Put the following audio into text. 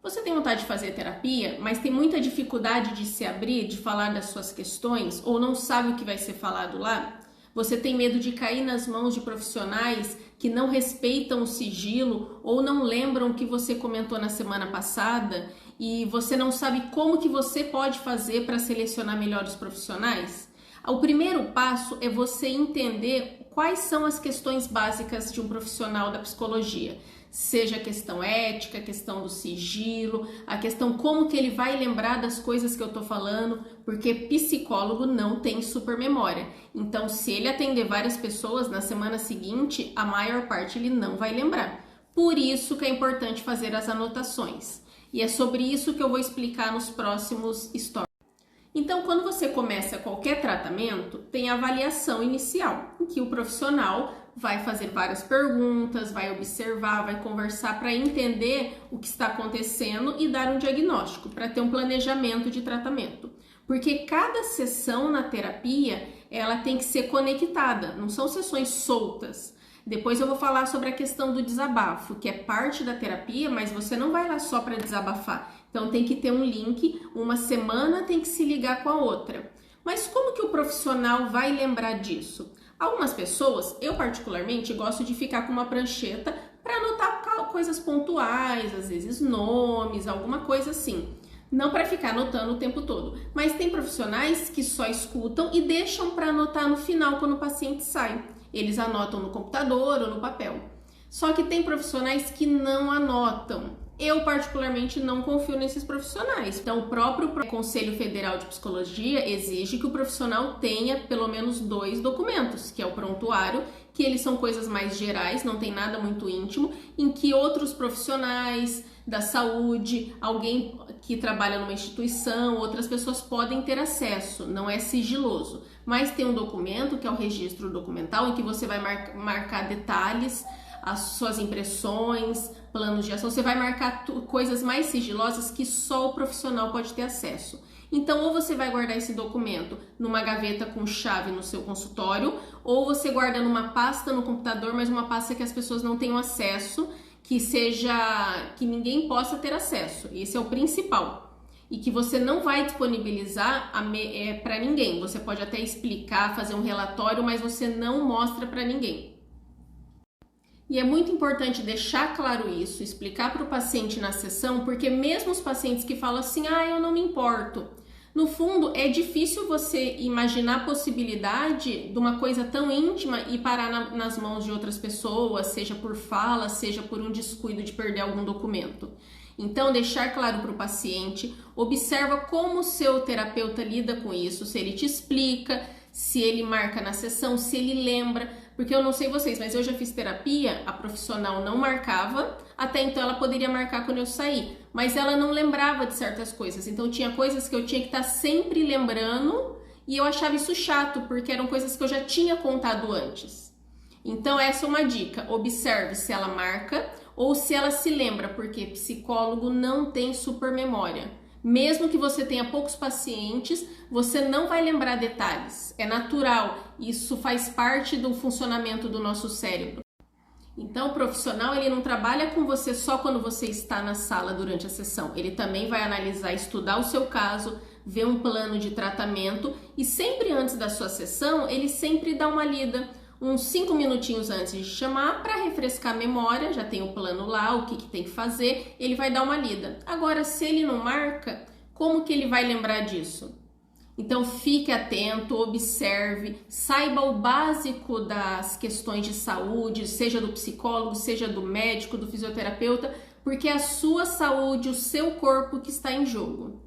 Você tem vontade de fazer terapia, mas tem muita dificuldade de se abrir, de falar das suas questões, ou não sabe o que vai ser falado lá? Você tem medo de cair nas mãos de profissionais que não respeitam o sigilo ou não lembram o que você comentou na semana passada e você não sabe como que você pode fazer para selecionar melhor os profissionais? O primeiro passo é você entender quais são as questões básicas de um profissional da psicologia. Seja a questão ética, a questão do sigilo, a questão como que ele vai lembrar das coisas que eu tô falando, porque psicólogo não tem supermemória. Então, se ele atender várias pessoas na semana seguinte, a maior parte ele não vai lembrar. Por isso que é importante fazer as anotações. E é sobre isso que eu vou explicar nos próximos stories. Então, quando você começa qualquer tratamento, tem a avaliação inicial, em que o profissional vai fazer várias perguntas, vai observar, vai conversar para entender o que está acontecendo e dar um diagnóstico, para ter um planejamento de tratamento. Porque cada sessão na terapia, ela tem que ser conectada, não são sessões soltas. Depois eu vou falar sobre a questão do desabafo, que é parte da terapia, mas você não vai lá só para desabafar. Então tem que ter um link, uma semana tem que se ligar com a outra. Mas como que o profissional vai lembrar disso? Algumas pessoas, eu particularmente, gosto de ficar com uma prancheta para anotar coisas pontuais, às vezes nomes, alguma coisa assim. Não para ficar anotando o tempo todo. Mas tem profissionais que só escutam e deixam para anotar no final quando o paciente sai. Eles anotam no computador ou no papel. Só que tem profissionais que não anotam. Eu, particularmente, não confio nesses profissionais. Então, o próprio Conselho Federal de Psicologia exige que o profissional tenha pelo menos 2 documentos, que é o prontuário, que eles são coisas mais gerais, não tem nada muito íntimo, em que outros profissionais da saúde, alguém que trabalha numa instituição, outras pessoas podem ter acesso, não é sigiloso. Mas tem um documento, que é o registro documental, em que você vai marcar detalhes, as suas impressões, planos de ação, você vai marcar coisas mais sigilosas que só o profissional pode ter acesso. Então, ou você vai guardar esse documento numa gaveta com chave no seu consultório, ou você guarda numa pasta no computador, mas uma pasta que as pessoas não tenham acesso, que ninguém possa ter acesso. Esse é o principal. E que você não vai disponibilizar para ninguém. Você pode até explicar, fazer um relatório, mas você não mostra para ninguém. E é muito importante deixar claro isso, explicar para o paciente na sessão, porque mesmo os pacientes que falam assim, eu não me importo, no fundo é difícil você imaginar a possibilidade de uma coisa tão íntima e parar nas mãos de outras pessoas, seja por fala, seja por um descuido de perder algum documento. Então, deixar claro para o paciente, observa como o seu terapeuta lida com isso, se ele te explica, se ele marca na sessão, se ele lembra, porque eu não sei vocês, mas eu já fiz terapia, a profissional não marcava, até então ela poderia marcar quando eu saí, mas ela não lembrava de certas coisas, então tinha coisas que eu tinha que estar sempre lembrando e eu achava isso chato, porque eram coisas que eu já tinha contado antes. Então essa é uma dica, observe se ela marca ou se ela se lembra, porque psicólogo não tem supermemória. Mesmo que você tenha poucos pacientes, você não vai lembrar detalhes. É natural, isso faz parte do funcionamento do nosso cérebro. Então, o profissional ele não trabalha com você só quando você está na sala durante a sessão. Ele também vai analisar, estudar o seu caso, ver um plano de tratamento e sempre antes da sua sessão, ele sempre dá uma lida. Uns 5 minutinhos antes de chamar para refrescar a memória, já tem o plano lá, o que tem que fazer, ele vai dar uma lida. Agora, se ele não marca, como que ele vai lembrar disso? Então, fique atento, observe, saiba o básico das questões de saúde, seja do psicólogo, seja do médico, do fisioterapeuta, porque é a sua saúde, o seu corpo que está em jogo.